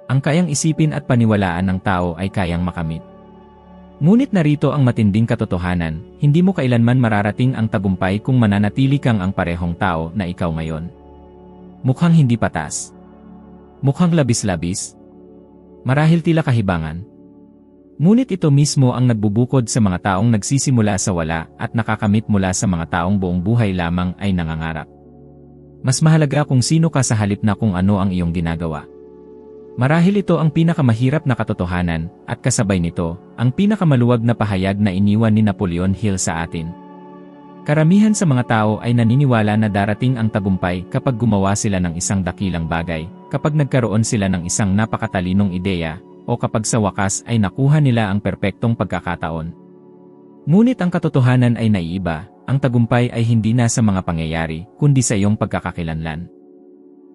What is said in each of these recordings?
Ang kayang isipin at paniwalaan ng tao ay kayang makamit. Ngunit narito ang matinding katotohanan, hindi mo kailanman mararating ang tagumpay kung mananatili kang ang parehong tao na ikaw ngayon. Mukhang hindi patas. Mukhang labis-labis. Marahil tila kahibangan. Ngunit ito mismo ang nagbubukod sa mga taong nagsisimula sa wala at nakakamit mula sa mga taong buong buhay lamang ay nangangarap. Mas mahalaga kung sino ka sa halip na kung ano ang iyong ginagawa. Marahil ito ang pinakamahirap na katotohanan, at kasabay nito, ang pinakamaluwag na pahayag na iniwan ni Napoleon Hill sa atin. Karamihan sa mga tao ay naniniwala na darating ang tagumpay kapag gumawa sila ng isang dakilang bagay, kapag nagkaroon sila ng isang napakatalinong ideya, o kapag sa wakas ay nakuha nila ang perpektong pagkakataon. Ngunit ang katotohanan ay naiiba, ang tagumpay ay hindi na sa mga pangyayari, kundi sa iyong pagkakakilanlan.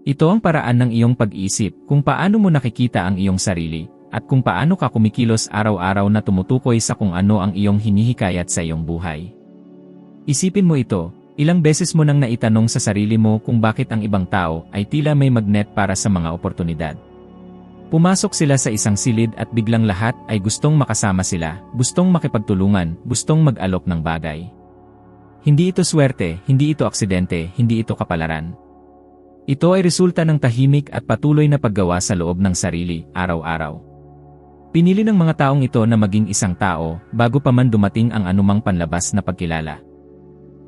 Ito ang paraan ng iyong pag-iisip kung paano mo nakikita ang iyong sarili, at kung paano ka kumikilos araw-araw na tumutukoy sa kung ano ang iyong hinihikayat sa iyong buhay. Isipin mo ito, ilang beses mo nang naitanong sa sarili mo kung bakit ang ibang tao ay tila may magnet para sa mga oportunidad. Pumasok sila sa isang silid at biglang lahat ay gustong makasama sila, gustong makipagtulungan, gustong mag-alok ng bagay. Hindi ito swerte, hindi ito aksidente, hindi ito kapalaran. Ito ay resulta ng tahimik at patuloy na paggawa sa loob ng sarili, araw-araw. Pinili ng mga taong ito na maging isang tao, bago pa man dumating ang anumang panlabas na pagkilala.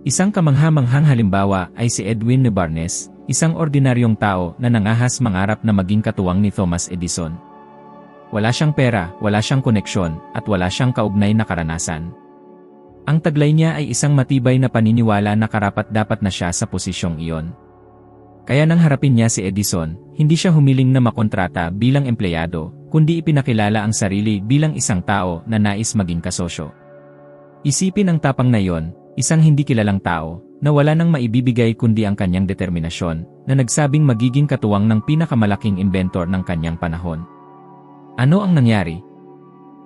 Isang kamangha-manghang halimbawa ay si Edwin de Barnes, isang ordinaryong tao na nangahas mangarap na maging katuwang ni Thomas Edison. Wala siyang pera, wala siyang koneksyon, at wala siyang kaugnay na karanasan. Ang taglay niya ay isang matibay na paniniwala na karapat-dapat na siya sa posisyong iyon. Kaya nang harapin niya si Edison, hindi siya humiling na makontrata bilang empleyado, kundi ipinakilala ang sarili bilang isang tao na nais maging kasosyo. Isipin ang tapang na iyon, isang hindi kilalang tao, na wala nang maibibigay kundi ang kanyang determinasyon, na nagsabing magiging katuwang ng pinakamalaking inventor ng kanyang panahon. Ano ang nangyari?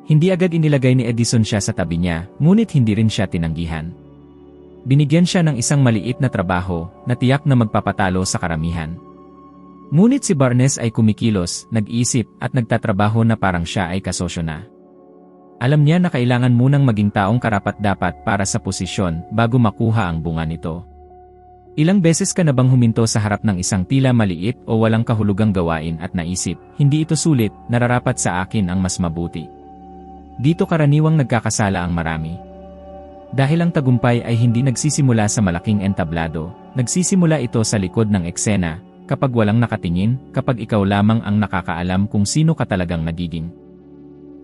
Hindi agad inilagay ni Edison siya sa tabi niya, ngunit hindi rin siya tinanggihan. Binigyan siya ng isang maliit na trabaho, na tiyak na magpapatalo sa karamihan. Ngunit si Barnes ay kumikilos, nag-isip, at nagtatrabaho na parang siya ay kasosyo na. Alam niya na kailangan munang maging taong karapat-dapat para sa posisyon bago makuha ang bunga nito. Ilang beses ka na bang huminto sa harap ng isang tila maliit o walang kahulugang gawain at naisip, hindi ito sulit, nararapat sa akin ang mas mabuti. Dito karaniwang nagkakasala ang marami. Dahil ang tagumpay ay hindi nagsisimula sa malaking entablado, nagsisimula ito sa likod ng eksena, kapag walang nakatingin, kapag ikaw lamang ang nakakaalam kung sino ka talagang nagiging.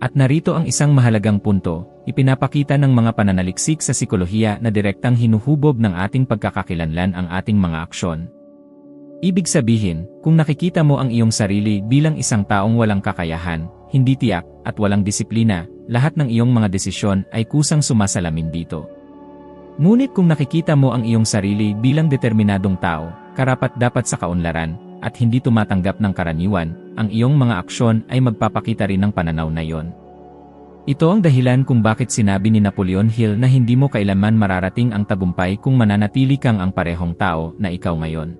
At narito ang isang mahalagang punto, ipinapakita ng mga pananaliksik sa sikolohiya na direktang hinuhubog ng ating pagkakakilanlan ang ating mga aksyon. Ibig sabihin, kung nakikita mo ang iyong sarili bilang isang taong walang kakayahan, hindi tiyak, at walang disiplina, lahat ng iyong mga desisyon ay kusang sumasalamin dito. Ngunit kung nakikita mo ang iyong sarili bilang determinadong tao, karapat-dapat sa kaunlaran, at hindi tumatanggap ng karaniwan, ang iyong mga aksyon ay magpapakita rin ng pananaw na iyon. Ito ang dahilan kung bakit sinabi ni Napoleon Hill na hindi mo kailanman mararating ang tagumpay kung mananatili kang ang parehong tao na ikaw ngayon.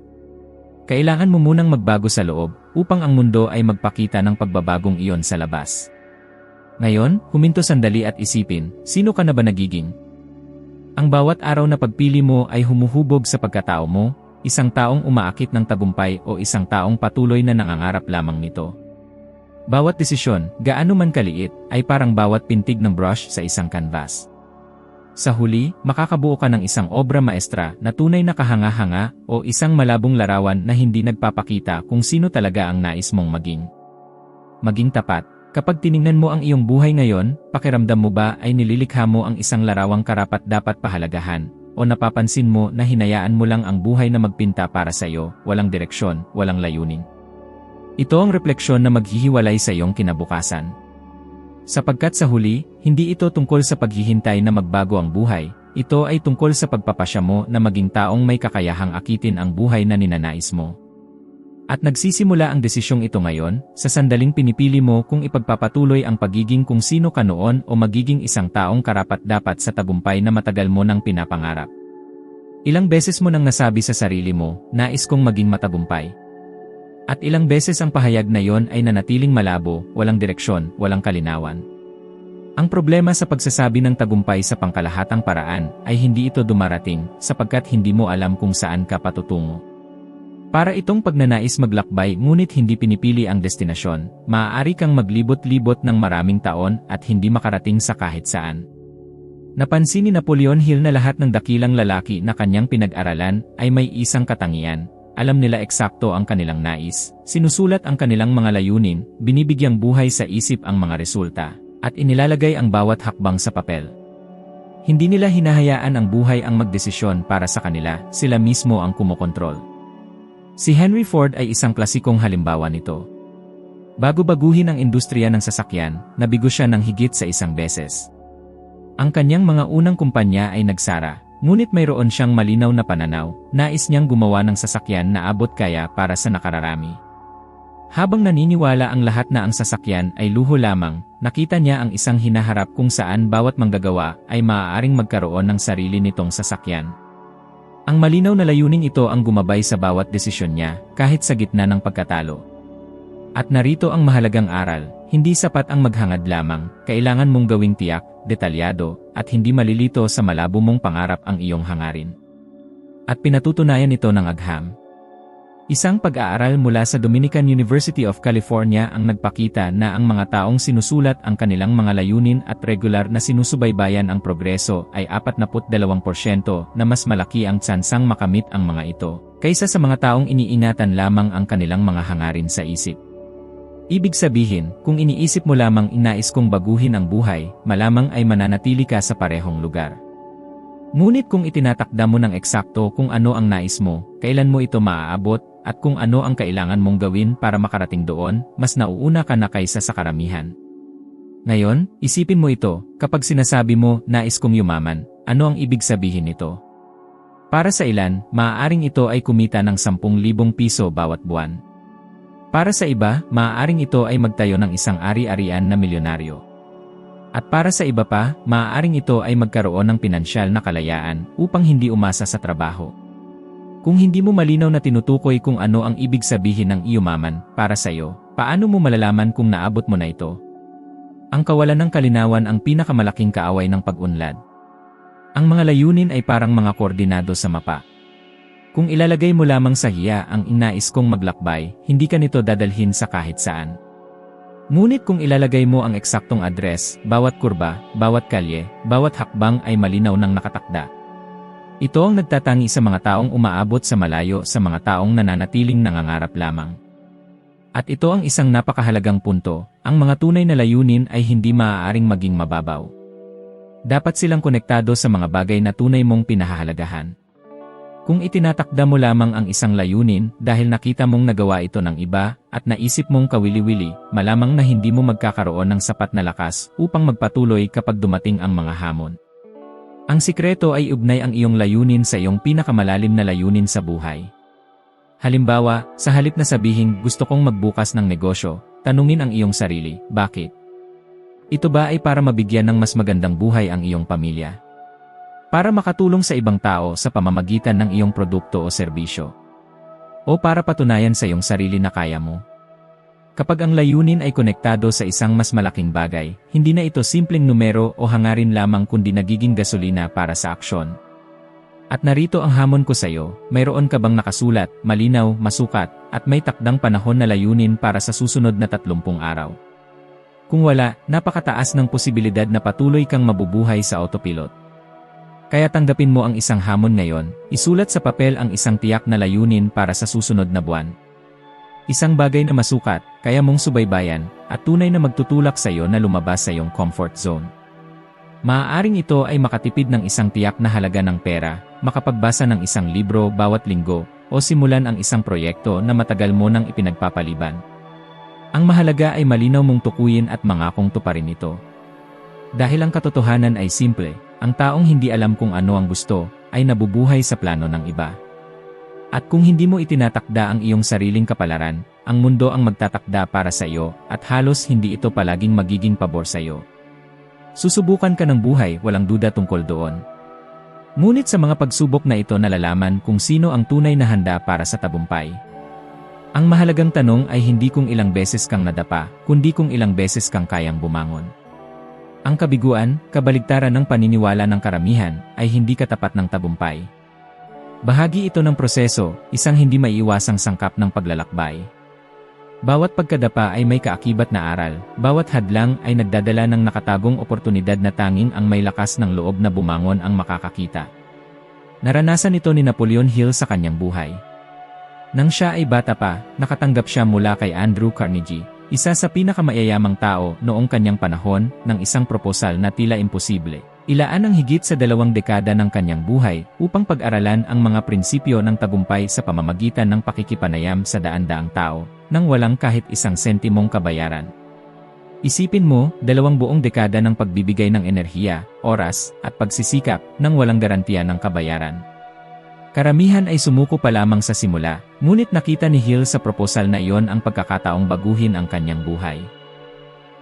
Kailangan mo munang magbago sa loob, upang ang mundo ay magpakita ng pagbabagong iyon sa labas. Ngayon, huminto sandali at isipin, sino ka na ba nagiging? Ang bawat araw na pagpili mo ay humuhubog sa pagkatao mo, isang taong umaakit ng tagumpay o isang taong patuloy na nangangarap lamang nito. Bawat desisyon, gaano man kaliit, ay parang bawat pintig ng brush sa isang canvas. Sa huli, makakabuo ka ng isang obra maestra na tunay na kahanga-hanga o isang malabong larawan na hindi nagpapakita kung sino talaga ang nais mong maging. Maging tapat. Kapag tiningnan mo ang iyong buhay ngayon, pakiramdam mo ba ay nililikha mo ang isang larawang karapat-dapat pahalagahan, o napapansin mo na hinayaan mo lang ang buhay na magpinta para sa iyo, walang direksyon, walang layunin? Ito ang refleksyon na maghihiwalay sa iyong kinabukasan. Sapagkat sa huli, hindi ito tungkol sa paghihintay na magbago ang buhay, ito ay tungkol sa pagpapasya mo na maging taong may kakayahang akitin ang buhay na ninanais mo. At nagsisimula ang desisyong ito ngayon, sa sandaling pinipili mo kung ipagpapatuloy ang pagiging kung sino ka noon o magiging isang taong karapat-dapat sa tagumpay na matagal mo nang pinapangarap. Ilang beses mo nang nasabi sa sarili mo, nais kong maging matagumpay. At ilang beses ang pahayag na yon ay nanatiling malabo, walang direksyon, walang kalinawan. Ang problema sa pagsasabi ng tagumpay sa pangkalahatang paraan ay hindi ito dumarating sapagkat hindi mo alam kung saan ka patutungo. Para itong pagnanais maglakbay ngunit hindi pinipili ang destinasyon, maaari kang maglibot-libot ng maraming taon at hindi makarating sa kahit saan. Napansin ni Napoleon Hill na lahat ng dakilang lalaki na kanyang pinag-aralan ay may isang katangian. Alam nila eksakto ang kanilang nais, sinusulat ang kanilang mga layunin, binibigyang buhay sa isip ang mga resulta, at inilalagay ang bawat hakbang sa papel. Hindi nila hinahayaan ang buhay ang magdesisyon para sa kanila, sila mismo ang kumokontrol. Si Henry Ford ay isang klasikong halimbawa nito. Bago baguhin ang industriya ng sasakyan, nabigo siya ng higit sa isang beses. Ang kanyang mga unang kumpanya ay nagsara. Ngunit mayroon siyang malinaw na pananaw, nais niyang gumawa ng sasakyan na abot kaya para sa nakararami. Habang naniniwala ang lahat na ang sasakyan ay luho lamang, nakita niya ang isang hinaharap kung saan bawat manggagawa ay maaaring magkaroon ng sarili nitong sasakyan. Ang malinaw na layuning ito ang gumabay sa bawat desisyon niya, kahit sa gitna ng pagkatalo. At narito ang mahalagang aral, hindi sapat ang maghangad lamang, kailangan mong gawing tiyak, detalyado, at hindi malilito sa malabo mong pangarap ang iyong hangarin. At pinatutunayan ito ng agham. Isang pag-aaral mula sa Dominican University of California ang nagpakita na ang mga taong sinusulat ang kanilang mga layunin at regular na sinusubaybayan ang progreso ay 42% na mas malaki ang tsansang makamit ang mga ito, kaysa sa mga taong iniingatan lamang ang kanilang mga hangarin sa isip. Ibig sabihin, kung iniisip mo lamang inais kong baguhin ang buhay, malamang ay mananatili ka sa parehong lugar. Ngunit kung itinatakda mo ng eksakto kung ano ang nais mo, kailan mo ito maaabot, at kung ano ang kailangan mong gawin para makarating doon, mas nauuna ka na kaysa sa karamihan. Ngayon, isipin mo ito, kapag sinasabi mo, nais kong yumaman, ano ang ibig sabihin nito? Para sa ilan, maaaring ito ay kumita ng 10,000 piso bawat buwan. Para sa iba, maaaring ito ay magtayo ng isang ari-arian na milyonaryo. At para sa iba pa, maaaring ito ay magkaroon ng pinansyal na kalayaan upang hindi umasa sa trabaho. Kung hindi mo malinaw na tinutukoy kung ano ang ibig sabihin ng yumaman para sa iyo, paano mo malalaman kung naabot mo na ito? Ang kawalan ng kalinawan ang pinakamalaking kaaway ng pag-unlad. Ang mga layunin ay parang mga koordinado sa mapa. Kung ilalagay mo lamang sa hiya ang inais kong maglakbay, hindi ka nito dadalhin sa kahit saan. Ngunit kung ilalagay mo ang eksaktong address, bawat kurba, bawat kalye, bawat hakbang ay malinaw ng nakatakda. Ito ang nagtatangi sa mga taong umaabot sa malayo sa mga taong nananatiling nangangarap lamang. At ito ang isang napakahalagang punto, ang mga tunay na layunin ay hindi maaaring maging mababaw. Dapat silang konektado sa mga bagay na tunay mong pinahahalagahan. Kung itinatakda mo lamang ang isang layunin dahil nakita mong nagawa ito ng iba at naisip mong kawili-wili, malamang na hindi mo magkakaroon ng sapat na lakas upang magpatuloy kapag dumating ang mga hamon. Ang sikreto ay ugnay ang iyong layunin sa iyong pinakamalalim na layunin sa buhay. Halimbawa, sa halip na sabihin gusto kong magbukas ng negosyo, tanungin ang iyong sarili, bakit? Ito ba ay para mabigyan ng mas magandang buhay ang iyong pamilya? Para makatulong sa ibang tao sa pamamagitan ng iyong produkto o serbisyo? O para patunayan sa iyong sarili na kaya mo? Kapag ang layunin ay konektado sa isang mas malaking bagay, hindi na ito simpleng numero o hangarin lamang kundi nagiging gasolina para sa aksyon. At narito ang hamon ko sa iyo, mayroon ka bang nakasulat, malinaw, masukat, at may takdang panahon na layunin para sa susunod na 30 araw? Kung wala, napakataas ng posibilidad na patuloy kang mabubuhay sa autopilot. Kaya tanggapin mo ang isang hamon ngayon, isulat sa papel ang isang tiyak na layunin para sa susunod na buwan. Isang bagay na masukat, kaya mong subaybayan, at tunay na magtutulak sa iyo na lumabas sa iyong comfort zone. Maaaring ito ay makatipid ng isang tiyak na halaga ng pera, makapagbasa ng isang libro bawat linggo, o simulan ang isang proyekto na matagal mo nang ipinagpapaliban. Ang mahalaga ay malinaw mong tukuyin at mangakong tuparin ito. Dahil ang katotohanan ay simple, ang taong hindi alam kung ano ang gusto, ay nabubuhay sa plano ng iba. At kung hindi mo itinatakda ang iyong sariling kapalaran, ang mundo ang magtatakda para sa iyo, at halos hindi ito palaging magiging pabor sa iyo. Susubukan ka ng buhay, walang duda tungkol doon. Ngunit sa mga pagsubok na ito nalalaman kung sino ang tunay na handa para sa tagumpay. Ang mahalagang tanong ay hindi kung ilang beses kang nadapa, kundi kung ilang beses kang kayang bumangon. Ang kabiguan, kabaligtaran ng paniniwala ng karamihan, ay hindi katapat ng tagumpay. Bahagi ito ng proseso, isang hindi maiiwasang sangkap ng paglalakbay. Bawat pagkadapa ay may kaakibat na aral, bawat hadlang ay nagdadala ng nakatagong oportunidad na tanging ang may lakas ng loob na bumangon ang makakakita. Naranasan ito ni Napoleon Hill sa kanyang buhay. Nang siya ay bata pa, nakatanggap siya mula kay Andrew Carnegie, isa sa pinakamayayamang tao noong kanyang panahon, ng isang proposal na tila imposible. Ilaan ang higit sa 2 dekada ng kanyang buhay upang pag-aralan ang mga prinsipyo ng tagumpay sa pamamagitan ng pakikipanayam sa daan-daang tao, nang walang kahit isang sentimong kabayaran. Isipin mo, 2 buong dekada ng pagbibigay ng enerhiya, oras, at pagsisikap, nang walang garantiya ng kabayaran. Karamihan ay sumuko pa lamang sa simula, ngunit nakita ni Hill sa proposal na iyon ang pagkakataong baguhin ang kanyang buhay.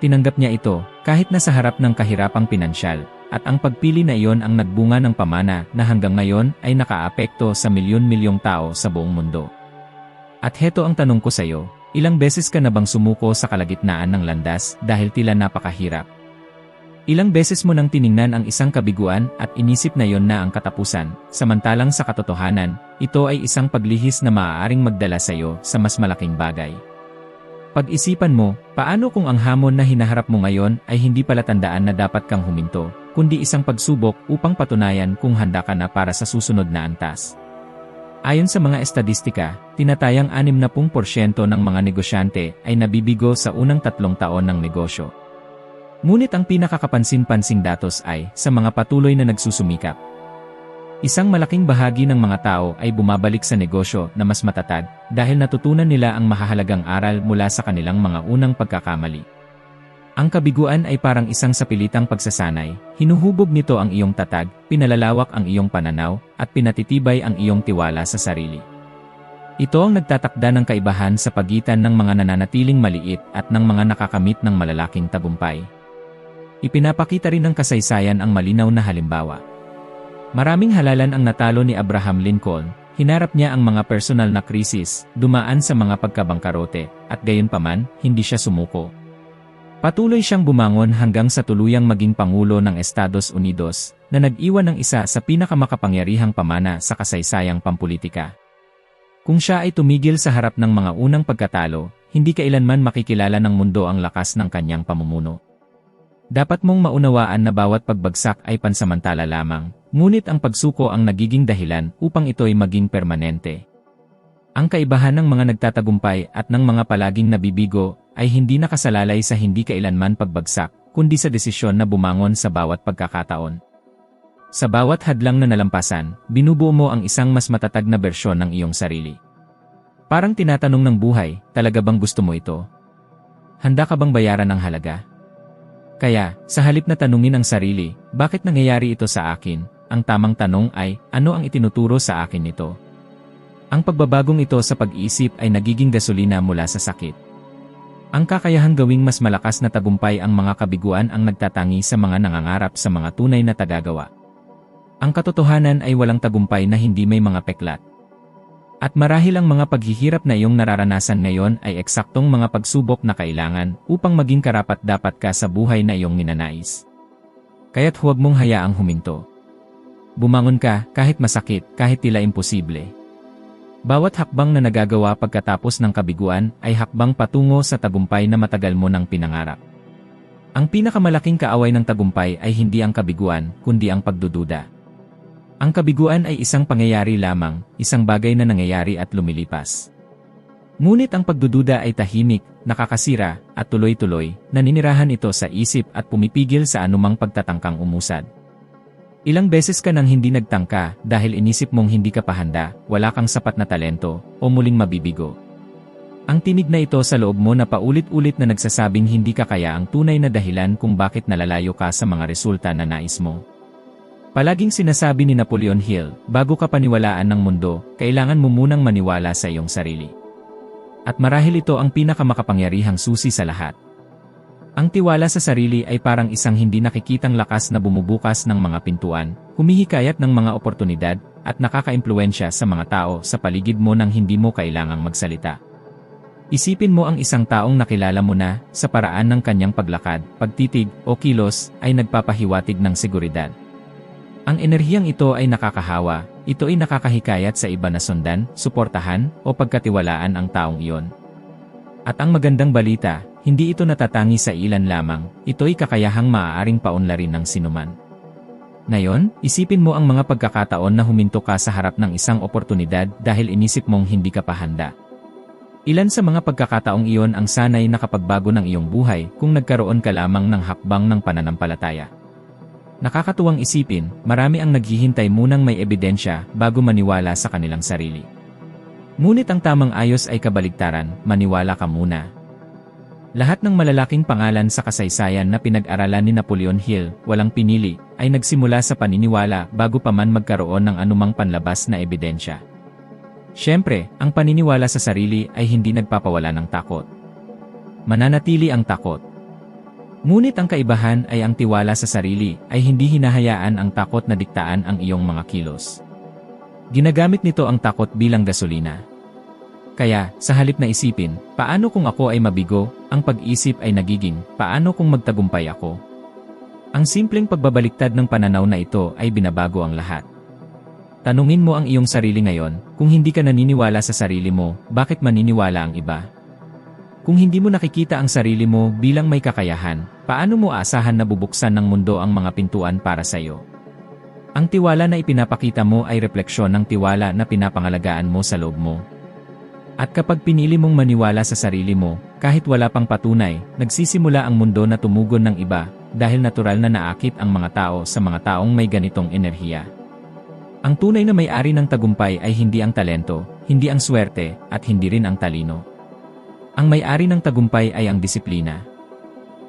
Tinanggap niya ito, kahit nasa harap ng kahirapang pinansyal, at ang pagpili na iyon ang nagbunga ng pamana na hanggang ngayon ay nakaapekto sa milyon-milyong tao sa buong mundo. At heto ang tanong ko sa iyo, ilang beses ka na bang sumuko sa kalagitnaan ng landas dahil tila napakahirap? Ilang beses mo nang tiningnan ang isang kabiguan at inisip na yon na ang katapusan, samantalang sa katotohanan, ito ay isang paglihis na maaaring magdala sa iyo sa mas malaking bagay. Pag-isipan mo, paano kung ang hamon na hinaharap mo ngayon ay hindi pala tandaan na dapat kang huminto, kundi isang pagsubok upang patunayan kung handa ka na para sa susunod na antas? Ayon sa mga estadistika, tinatayang 60% ng mga negosyante ay nabibigo sa unang 3 taon ng negosyo. Ngunit ang pinakakapansin-pansing datos ay sa mga patuloy na nagsusumikap. Isang malaking bahagi ng mga tao ay bumabalik sa negosyo na mas matatag dahil natutunan nila ang mahahalagang aral mula sa kanilang mga unang pagkakamali. Ang kabiguan ay parang isang sapilitang pagsasanay, hinuhubog nito ang iyong tatag, pinalalawak ang iyong pananaw, at pinatitibay ang iyong tiwala sa sarili. Ito ang nagtatakda ng kaibahan sa pagitan ng mga nananatiling maliit at ng mga nakakamit ng malalaking tagumpay. Ipinapakita rin ng kasaysayan ang malinaw na halimbawa. Maraming halalan ang natalo ni Abraham Lincoln, hinarap niya ang mga personal na krisis, dumaan sa mga pagkabangkarote, at gayunpaman, hindi siya sumuko. Patuloy siyang bumangon hanggang sa tuluyang maging Pangulo ng Estados Unidos, na nag-iwan ng isa sa pinakamakapangyarihang pamana sa kasaysayang pampulitika. Kung siya ay tumigil sa harap ng mga unang pagkatalo, hindi kailanman makikilala ng mundo ang lakas ng kanyang pamumuno. Dapat mong maunawaan na bawat pagbagsak ay pansamantala lamang, ngunit ang pagsuko ang nagiging dahilan upang ito'y maging permanente. Ang kaibahan ng mga nagtatagumpay at ng mga palaging nabibigo ay hindi nakasalalay sa hindi kailanman pagbagsak, kundi sa desisyon na bumangon sa bawat pagkakataon. Sa bawat hadlang na nalampasan, binubuo mo ang isang mas matatag na bersyon ng iyong sarili. Parang tinatanong ng buhay, talaga bang gusto mo ito? Handa ka bang bayaran ang halaga? Kaya, sa halip na tanungin ang sarili, bakit nangyayari ito sa akin? Ang tamang tanong ay, ano ang itinuturo sa akin nito? Ang pagbabagong ito sa pag-iisip ay nagiging gasolina mula sa sakit. Ang kakayahang gawing mas malakas na tagumpay ang mga kabiguan ang nagtatangi sa mga nangangarap sa mga tunay na tagagawa. Ang katotohanan ay walang tagumpay na hindi may mga peklat. At marahil ang mga paghihirap na iyong nararanasan ngayon ay eksaktong mga pagsubok na kailangan upang maging karapat-dapat ka sa buhay na iyong ninanais. Kaya't huwag mong hayaang huminto. Bumangon ka kahit masakit, kahit tila imposible. Bawat hakbang na nagagawa pagkatapos ng kabiguan ay hakbang patungo sa tagumpay na matagal mo nang pinangarap. Ang pinakamalaking kaaway ng tagumpay ay hindi ang kabiguan, kundi ang pagdududa. Ang kabiguan ay isang pangyayari lamang, isang bagay na nangyayari at lumilipas. Ngunit ang pagdududa ay tahimik, nakakasira, at tuloy-tuloy, naninirahan ito sa isip at pumipigil sa anumang pagtatangkang umusad. Ilang beses ka nang hindi nagtangka dahil inisip mong hindi ka pa handa, wala kang sapat na talento, o muling mabibigo. Ang tinig na ito sa loob mo na paulit-ulit na nagsasabing hindi ka kaya ang tunay na dahilan kung bakit nalalayo ka sa mga resulta na nais mo. Palaging sinasabi ni Napoleon Hill, bago ka paniwalaan ng mundo, kailangan mo munang maniwala sa iyong sarili. At marahil ito ang pinakamakapangyarihang susi sa lahat. Ang tiwala sa sarili ay parang isang hindi nakikitang lakas na bumubukas ng mga pintuan, humihikayat ng mga oportunidad, at nakakaimpluwensya sa mga tao sa paligid mo nang hindi mo kailangang magsalita. Isipin mo ang isang taong nakilala mo na, sa paraan ng kanyang paglakad, pagtitig, o kilos, ay nagpapahiwatig ng seguridad. Ang enerhiyang ito ay nakakahawa, ito ay nakakahikayat sa iba na sundan, suportahan, o pagkatiwalaan ang taong iyon. At ang magandang balita, hindi ito natatangi sa ilan lamang, ito ay kakayahang maaaring paunlarin ng sinuman. Ngayon, isipin mo ang mga pagkakataon na huminto ka sa harap ng isang oportunidad dahil inisip mong hindi ka pa handa. Ilan sa mga pagkakataong iyon ang sanay nakapagbago ng iyong buhay kung nagkaroon ka lamang ng hakbang ng pananampalataya. Nakakatuwang isipin, marami ang naghihintay munang may ebidensya bago maniwala sa kanilang sarili. Ngunit ang tamang ayos ay kabaligtaran, maniwala ka muna. Lahat ng malalaking pangalan sa kasaysayan na pinag-aralan ni Napoleon Hill, walang pinili, ay nagsimula sa paniniwala bago pa man magkaroon ng anumang panlabas na ebidensya. Siyempre, ang paniniwala sa sarili ay hindi nagpapawala ng takot. Mananatili ang takot. Ngunit ang kaibahan ay ang tiwala sa sarili ay hindi hinahayaan ang takot na diktaan ang iyong mga kilos. Ginagamit nito ang takot bilang gasolina. Kaya, sa halip na isipin, paano kung ako ay mabigo, ang pag-isip ay nagiging, paano kung magtagumpay ako? Ang simpleng pagbabaliktad ng pananaw na ito ay binabago ang lahat. Tanungin mo ang iyong sarili ngayon, kung hindi ka naniniwala sa sarili mo, bakit maniniwala ang iba? Kung hindi mo nakikita ang sarili mo bilang may kakayahan, paano mo aasahan na bubuksan ng mundo ang mga pintuan para sa iyo? Ang tiwala na ipinapakita mo ay refleksyon ng tiwala na pinapangalagaan mo sa loob mo. At kapag pinili mong maniwala sa sarili mo, kahit wala pang patunay, nagsisimula ang mundo na tumugon ng iba, dahil natural na naakit ang mga tao sa mga taong may ganitong enerhiya. Ang tunay na may-ari ng tagumpay ay hindi ang talento, hindi ang swerte, at hindi rin ang talino. Ang may-ari ng tagumpay ay ang disiplina.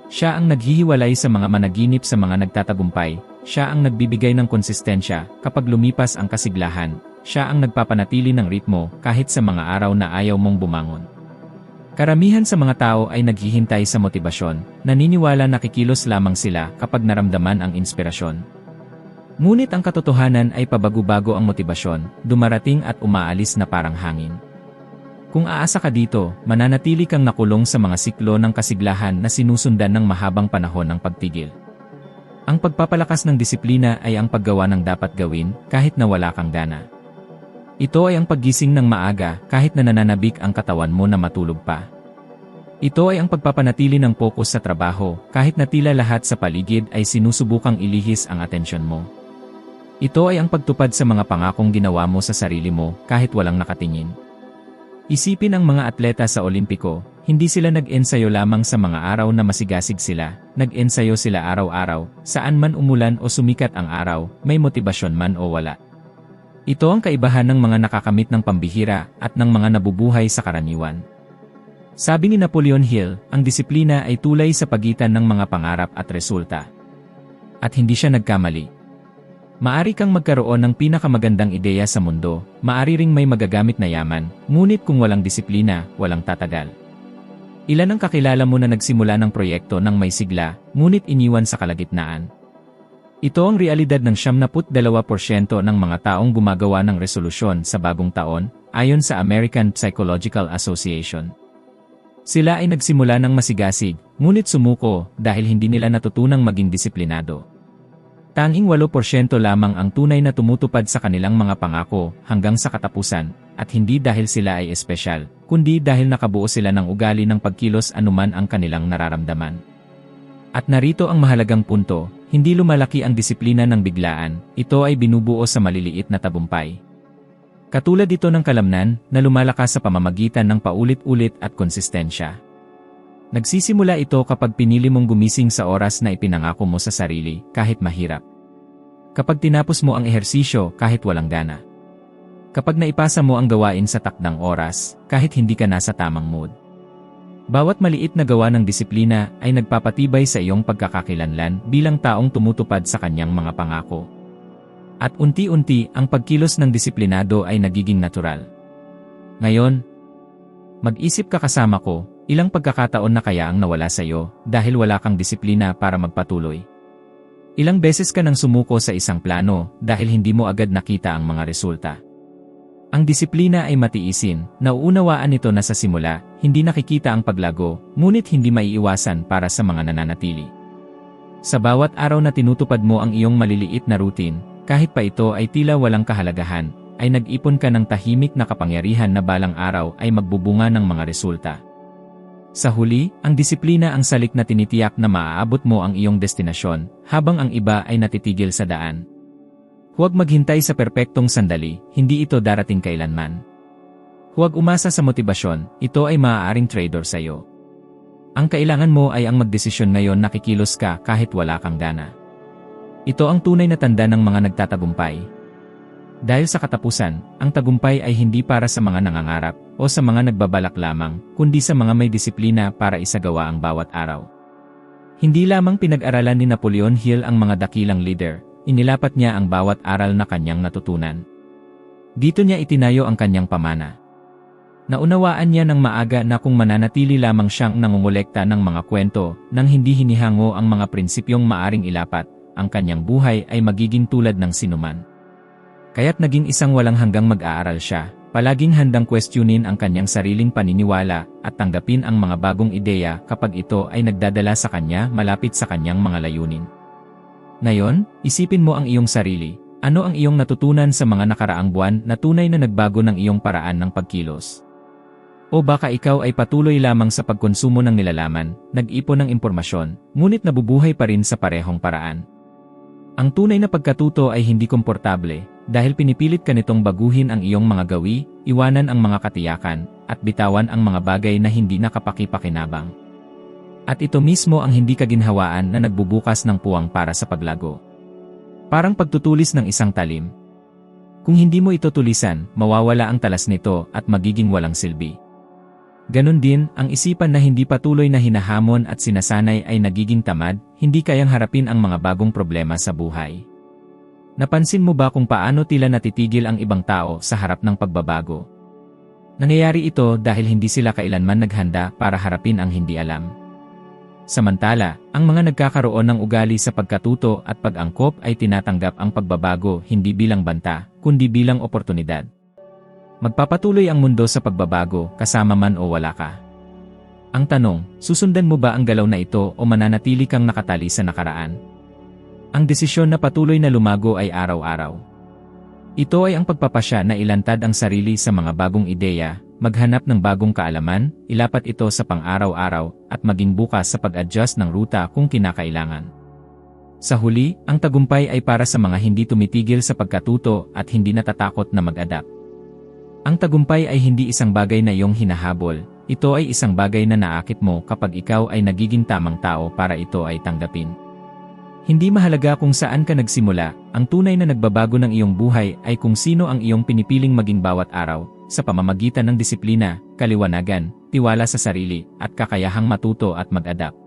Siya ang naghihiwalay sa mga managinip sa mga nagtatagumpay, siya ang nagbibigay ng konsistensya kapag lumipas ang kasiglahan, siya ang nagpapanatili ng ritmo kahit sa mga araw na ayaw mong bumangon. Karamihan sa mga tao ay naghihintay sa motibasyon, naniniwala na kikilos lamang sila kapag naramdaman ang inspirasyon. Ngunit ang katotohanan ay pabago-bago ang motibasyon, dumarating at umaalis na parang hangin. Kung aasa ka dito, mananatili kang nakulong sa mga siklo ng kasiglahan na sinusundan ng mahabang panahon ng pagtigil. Ang pagpapalakas ng disiplina ay ang paggawa ng dapat gawin kahit na wala kang gana. Ito ay ang paggising ng maaga kahit na nananabik ang katawan mo na matulog pa. Ito ay ang pagpapanatili ng focus sa trabaho kahit na tila lahat sa paligid ay sinusubukang ilihis ang atensyon mo. Ito ay ang pagtupad sa mga pangakong ginawa mo sa sarili mo kahit walang nakatingin. Isipin ang mga atleta sa Olimpiko, hindi sila nag-ensayo lamang sa mga araw na masigasig sila, nag-ensayo sila araw-araw, saan man umulan o sumikat ang araw, may motibasyon man o wala. Ito ang kaibahan ng mga nakakamit ng pambihira at ng mga nabubuhay sa karaniwan. Sabi ni Napoleon Hill, ang disiplina ay tulay sa pagitan ng mga pangarap at resulta. At hindi siya nagkamali. Maari kang magkaroon ng pinakamagandang ideya sa mundo, maari ring may magagamit na yaman, ngunit kung walang disiplina, walang tatagal. Ilan ang kakilala mo na nagsimula ng proyekto ng may sigla, ngunit iniwan sa kalagitnaan? Ito ang realidad ng 72% ng mga taong gumagawa ng resolusyon sa bagong taon, ayon sa American Psychological Association. Sila ay nagsimula ng masigasig, ngunit sumuko dahil hindi nila natutunang maging disiplinado. Tanging 8% lamang ang tunay na tumutupad sa kanilang mga pangako hanggang sa katapusan, at hindi dahil sila ay espesyal, kundi dahil nakabuo sila ng ugali ng pagkilos anuman ang kanilang nararamdaman. At narito ang mahalagang punto, hindi lumalaki ang disiplina ng biglaan, ito ay binubuo sa maliliit na tagumpay. Katulad ito ng kalamnan na lumalakas sa pamamagitan ng paulit-ulit at konsistensya. Nagsisimula ito kapag pinili mong gumising sa oras na ipinangako mo sa sarili, kahit mahirap. Kapag tinapos mo ang ehersisyo kahit walang gana. Kapag naipasa mo ang gawain sa takdang oras, kahit hindi ka nasa tamang mood. Bawat maliit na gawa ng disiplina ay nagpapatibay sa iyong pagkakakilanlan bilang taong tumutupad sa kanyang mga pangako. At unti-unti, ang pagkilos ng disiplinado ay nagiging natural. Ngayon, mag-isip ka kasama ko, ilang pagkakataon na kaya ang nawala sa iyo dahil wala kang disiplina para magpatuloy? Ilang beses ka nang sumuko sa isang plano dahil hindi mo agad nakita ang mga resulta? Ang disiplina ay matiisin, nauunawaan nito na sa simula, hindi nakikita ang paglago, ngunit hindi maiiwasan para sa mga nananatili. Sa bawat araw na tinutupad mo ang iyong maliliit na routine, kahit pa ito ay tila walang kahalagahan, ay nag-ipon ka ng tahimik na kapangyarihan na balang araw ay magbubunga ng mga resulta. Sa huli, ang disiplina ang salik na tinitiyak na maaabot mo ang iyong destinasyon, habang ang iba ay natitigil sa daan. Huwag maghintay sa perpektong sandali, hindi ito darating kailanman. Huwag umasa sa motibasyon, ito ay maaaring traitor sa iyo. Ang kailangan mo ay ang magdesisyon ngayon na kikilos ka kahit wala kang gana. Ito ang tunay na tanda ng mga nagtatagumpay. Dahil sa katapusan, ang tagumpay ay hindi para sa mga nangangarap o sa mga nagbabalak lamang, kundi sa mga may disiplina para isagawa ang bawat araw. Hindi lamang pinag-aralan ni Napoleon Hill ang mga dakilang leader, inilapat niya ang bawat aral na kanyang natutunan. Dito niya itinayo ang kanyang pamana. Naunawaan niya ng maaga na kung mananatili lamang siyang nangungolekta ng mga kwento nang hindi hinihango ang mga prinsipyong maaring ilapat, ang kanyang buhay ay magiging tulad ng sinuman. Kaya't naging isang walang hanggang mag-aaral siya, palaging handang questionin ang kanyang sariling paniniwala at tanggapin ang mga bagong ideya kapag ito ay nagdadala sa kanya malapit sa kanyang mga layunin. Ngayon, isipin mo ang iyong sarili. Ano ang iyong natutunan sa mga nakaraang buwan na tunay na nagbago ng iyong paraan ng pagkilos? O baka ikaw ay patuloy lamang sa pagkonsumo ng nilalaman, nag-ipon ng impormasyon, ngunit nabubuhay pa rin sa parehong paraan? Ang tunay na pagkatuto ay hindi komportable, dahil pinipilit ka nitong baguhin ang iyong mga gawi, iwanan ang mga katiyakan, at bitawan ang mga bagay na hindi nakapakipakinabang. At ito mismo ang hindi kaginhawaan na nagbubukas ng puwang para sa paglago. Parang pagtutulis ng isang talim. Kung hindi mo ito tulisan, mawawala ang talas nito at magiging walang silbi. Ganon din, ang isipan na hindi patuloy na hinahamon at sinasanay ay nagiging tamad, hindi kayang harapin ang mga bagong problema sa buhay. Napansin mo ba kung paano tila natitigil ang ibang tao sa harap ng pagbabago? Nangyayari ito dahil hindi sila kailanman naghanda para harapin ang hindi alam. Samantala, ang mga nagkakaroon ng ugali sa pagkatuto at pag-angkop ay tinatanggap ang pagbabago hindi bilang banta, kundi bilang oportunidad. Magpapatuloy ang mundo sa pagbabago, kasama man o wala ka. Ang tanong, susundan mo ba ang galaw na ito o mananatili kang nakatali sa nakaraan? Ang desisyon na patuloy na lumago ay araw-araw. Ito ay ang pagpapasya na ilantad ang sarili sa mga bagong ideya, maghanap ng bagong kaalaman, ilapat ito sa pang-araw-araw, at maging bukas sa pag-adjust ng ruta kung kinakailangan. Sa huli, ang tagumpay ay para sa mga hindi tumitigil sa pagkatuto at hindi natatakot na mag-adapt. Ang tagumpay ay hindi isang bagay na iyong hinahabol, ito ay isang bagay na naakit mo kapag ikaw ay nagiging tamang tao para ito ay tanggapin. Hindi mahalaga kung saan ka nagsimula, ang tunay na nagbabago ng iyong buhay ay kung sino ang iyong pinipiling maging bawat araw, sa pamamagitan ng disiplina, kaliwanagan, tiwala sa sarili, at kakayahang matuto at mag-adapt.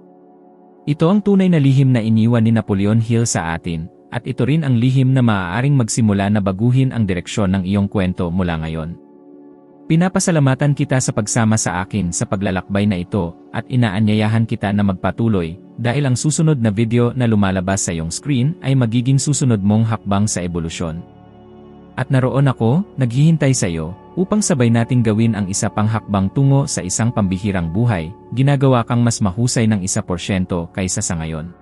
Ito ang tunay na lihim na iniwan ni Napoleon Hill sa atin, at ito rin ang lihim na maaaring magsimula na baguhin ang direksyon ng iyong kwento mula ngayon. Pinapasalamatan kita sa pagsama sa akin sa paglalakbay na ito, at inaanyayahan kita na magpatuloy, dahil ang susunod na video na lumalabas sa iyong screen ay magiging susunod mong hakbang sa ebolusyon. At naroon ako, naghihintay sa iyo, upang sabay nating gawin ang isa pang hakbang tungo sa isang pambihirang buhay, ginagawa kang mas mahusay ng 1% kaysa sa ngayon.